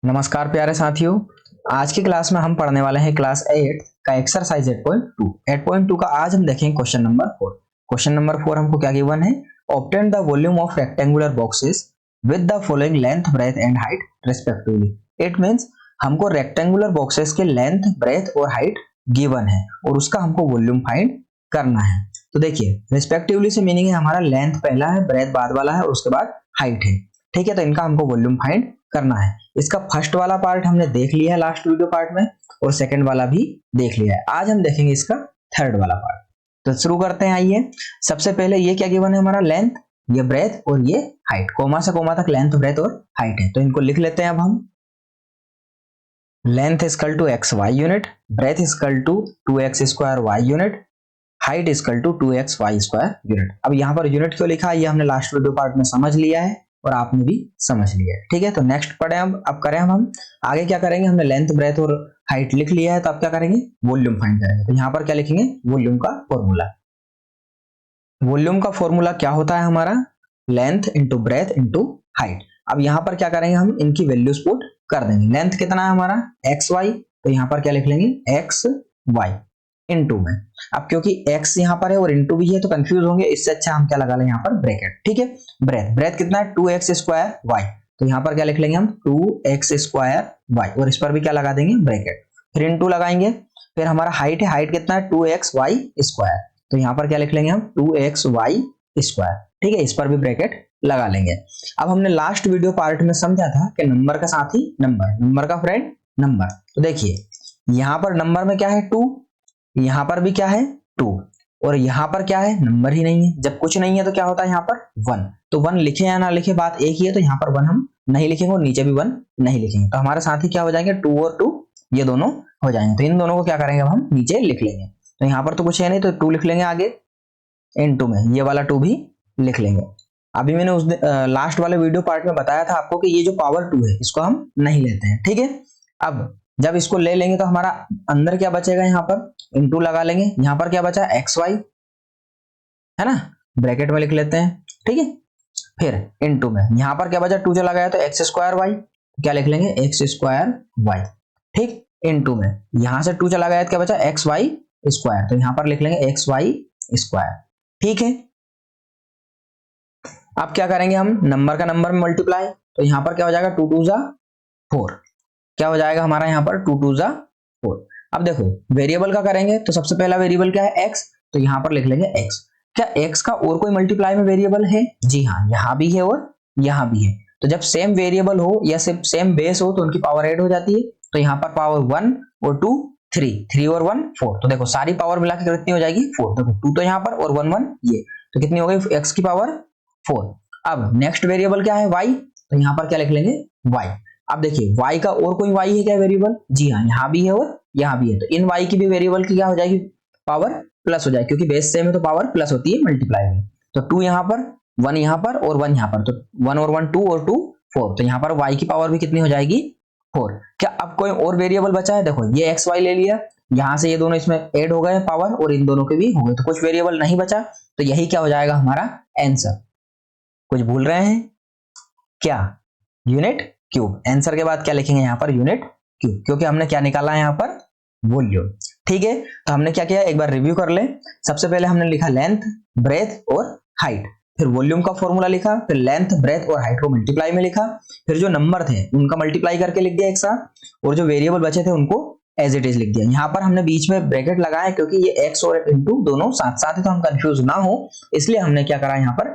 नमस्कार प्यारे साथियों, आज की क्लास में हम पढ़ने वाले हैं क्लास 8 का एक्सरसाइज 8.2। 8.2 का आज हम देखेंगे क्वेश्चन नंबर 4। क्वेश्चन नंबर 4 हमको क्या गिवन है? Obtain the volume of rectangular boxes with the following length, breadth and height respectively. It means हमको रेक्टेंगुलर बॉक्सेस के लेंथ, ब्रेथ और हाइट गिवन है और उसका हमको वॉल्यूम फाइंड करना है। तो देखिए, रिस्पेक्टिवली से मीनिंग है हमारा लेंथ पहला है, ब्रेथ बाद वाला है और उसके बाद हाइट है। ठीक है, तो इनका हमको वॉल्यूम फाइंड करना है। इसका फर्स्ट वाला पार्ट हमने देख लिया है लास्ट वीडियो पार्ट में और सेकंड वाला भी देख लिया है। आज हम देखेंगे इसका थर्ड वाला पार्ट। तो शुरू करते हैं। आइए, सबसे पहले ये क्या गिवन है हमारा? लेंथ, ये ब्रेथ और ये हाइट। कोमा से कोमा तक लेंथ, ब्रेथ और हाइट है, तो इनको लिख लेते हैं। अब हम length equal to X Y unit, breadth equal to 2x square Y unit, height equal to 2x Y square unit. अब यहाँ पर यूनिट क्यों लिखा है ये हमने लास्ट वीडियो पार्ट में समझ लिया है और आपने भी समझ लिया है। ठीक है, तो नेक्स्ट पढ़े अब करें हम आगे क्या करेंगे? हमने लेंथ, ब्रेथ और हाइट लिख लिया है, तो अब क्या करेंगे? वॉल्यूम फाइंड करेंगे। तो यहाँ पर क्या लिखेंगे? वॉल्यूम का फॉर्मूला। वॉल्यूम का फॉर्मूला क्या होता है हमारा? Length into breadth into height. अब यहाँ पर क्या करेंगे? हम इनकी वैल्यूज पुट कर देंगे। लेंथ कितना है हमारा? एक्स वाई, तो यहाँ पर क्या लिख लेंगे? एक्स वाई इनटू में। अब क्योंकि x यहाँ पर है और इनटू भी है तो कंफ्यूज होंगे, इससे अच्छा हम क्या लगा लें यहाँ पर? ब्रैकेट। ठीक है, ब्रेथ, ब्रेथ कितना है? 2x स्क्वायर वाई, तो यहाँ पर क्या लिख लेंगे हम? 2x स्क्वायर वाई और इस पर भी क्या लगा देंगे? ब्रैकेट। फिर इनटू लगाएंगे। फिर हमारा हाइट है, हाइट कितना है? 2x वाई स्क्वायर, तो यहाँ पर क्या लिख लेंगे हम? 2x Y square. ठीक है, इस पर भी ब्रैकेट लगा लेंगे। अब हमने लास्ट वीडियो पार्ट में समझा था कि नंबर का साथी नंबर, नंबर का फ्रेंड नंबर। तो देखिए, यहाँ पर नंबर में क्या है? 2, यहाँ पर भी क्या है? 2 और यहाँ पर क्या है? नंबर ही नहीं है। जब कुछ नहीं है तो क्या होता है यहाँ पर? 1। तो 1 लिखे या ना लिखे बात एक ही है, तो यहाँ पर 1 हम नहीं लिखेंगे और नीचे भी 1 नहीं लिखेंगे, तो हमारे साथ ही क्या हो जाएंगे? 2 और 2 ये दोनों हो जाएंगे। तो इन दोनों को क्या करेंगे? अब हम नीचे लिख लेंगे। तो यहाँ पर तो कुछ है नहीं, तो 2 लिख लेंगे आगे, इनटू में ये वाला 2 भी लिख लेंगे। अभी मैंने उस लास्ट वाले वीडियो पार्ट में बताया था आपको कि ये जो पावर 2 है इसको हम नहीं लेते हैं। ठीक है, अब जब इसको ले लेंगे तो हमारा अंदर क्या बचेगा? यहाँ पर इनटू लगा लेंगे। यहाँ पर क्या बचा? एक्स वाई है ना, ब्रैकेट में लिख लेते हैं। ठीक है, फिर इनटू में यहाँ पर क्या बचा? 2 चला गया तो एक्स स्क्वायर वाई, क्या लिख लेंगे? X square Y. ठीक, इनटू में यहाँ से 2 चला गया तो क्या बचा? एक्स वाई स्क्वायर, तो यहाँ पर लिख लेंगे एक्स वाई स्क्वायर। ठीक है, अब क्या करेंगे हम? नंबर का नंबर में मल्टीप्लाई, तो यहाँ पर क्या हो जाएगा? 2 2 जा 4, क्या हो जाएगा हमारा यहाँ पर? 2 2 जा 4। अब देखो, वेरिएबल का करेंगे तो सबसे पहला वेरिएबल क्या है? x, तो यहाँ पर लिख लेंगे x। क्या x का और कोई मल्टीप्लाई में वेरिएबल है? जी हाँ, यहाँ भी है और यहाँ भी है। तो जब सेम वेरिएबल हो या सिर्फ सेम बेस हो तो उनकी पावर ऐड हो जाती है। तो यहाँ पर पावर 1 और 2 3, 3 और 1 4, तो देखो सारी पावर मिला के कितनी हो जाएगी? 4। देखो 2 तो यहाँ पर और 1 1 ये, तो कितनी हो गई? x की पावर 4। अब नेक्स्ट वेरिएबल क्या है? y, तो यहाँ पर क्या लिख लेंगे? y। अब देखिए, y का और कोई y है क्या वेरिएबल? जी हाँ, यहाँ भी है और यहाँ भी है, तो इन y की भी वेरिएबल की क्या हो जाएगी? पावर प्लस हो जाएगी, क्योंकि बेस सेम है तो पावर प्लस होती है मल्टीप्लाई में। तो 2 यहाँ पर, 1 यहाँ पर और 1 यहाँ पर, तो 1 और 1 2 और 2 4, तो यहाँ पर y की पावर भी कितनी हो जाएगी? 4। क्या अब कोई और वेरिएबल बचा है? देखो, ये एक्स वाई ले लिया, यहाँ से ये दोनों इसमें ऐड हो गए पावर और इन दोनों के भी हो गए, तो कुछ वेरिएबल नहीं बचा, तो यही क्या हो जाएगा हमारा आंसर। कुछ भूल रहे हैं क्या? Unit cube. आंसर के बाद क्या लिखेंगे यहाँ पर? यूनिट क्यूब, क्योंकि हमने क्या निकाला है यहाँ पर? वॉल्यूम। ठीक है, तो हमने क्या किया? एक बार रिव्यू कर लें। सबसे पहले हमने लिखा लेंथ, ब्रेथ और हाइट, फिर वॉल्यूम का फॉर्मूला लिखा, फिर लेंथ, ब्रेथ और हाइट को मल्टीप्लाई में लिखा, फिर जो नंबर थे उनका मल्टीप्लाई करके लिख दिया एक साथ, और जो वेरिएबल बचे थे उनको एज इट इज लिख दिया। यहाँ पर हमने बीच में ब्रैकेट लगाया क्योंकि ये एक्स और इनटू दोनों साथ साथ है, तो हम कंफ्यूज ना हो इसलिए हमने क्या करा? यहाँ पर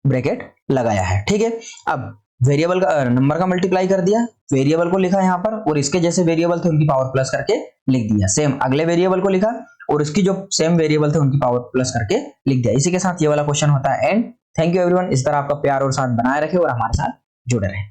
ब्रैकेट लगाया है। ठीक है, अब वेरिएबल का नंबर का मल्टीप्लाई कर दिया, वेरिएबल को लिखा यहाँ पर और इसके जैसे वेरिएबल थे उनकी पावर प्लस करके लिख दिया। सेम अगले वेरिएबल को लिखा और इसकी जो सेम वेरिएबल थे उनकी पावर प्लस करके लिख दिया। इसी के साथ ये वाला क्वेश्चन होता है एंड। थैंक यू एवरीवन, इस तरह आपका प्यार और साथ बनाए रखे और हमारे साथ जुड़े रहे।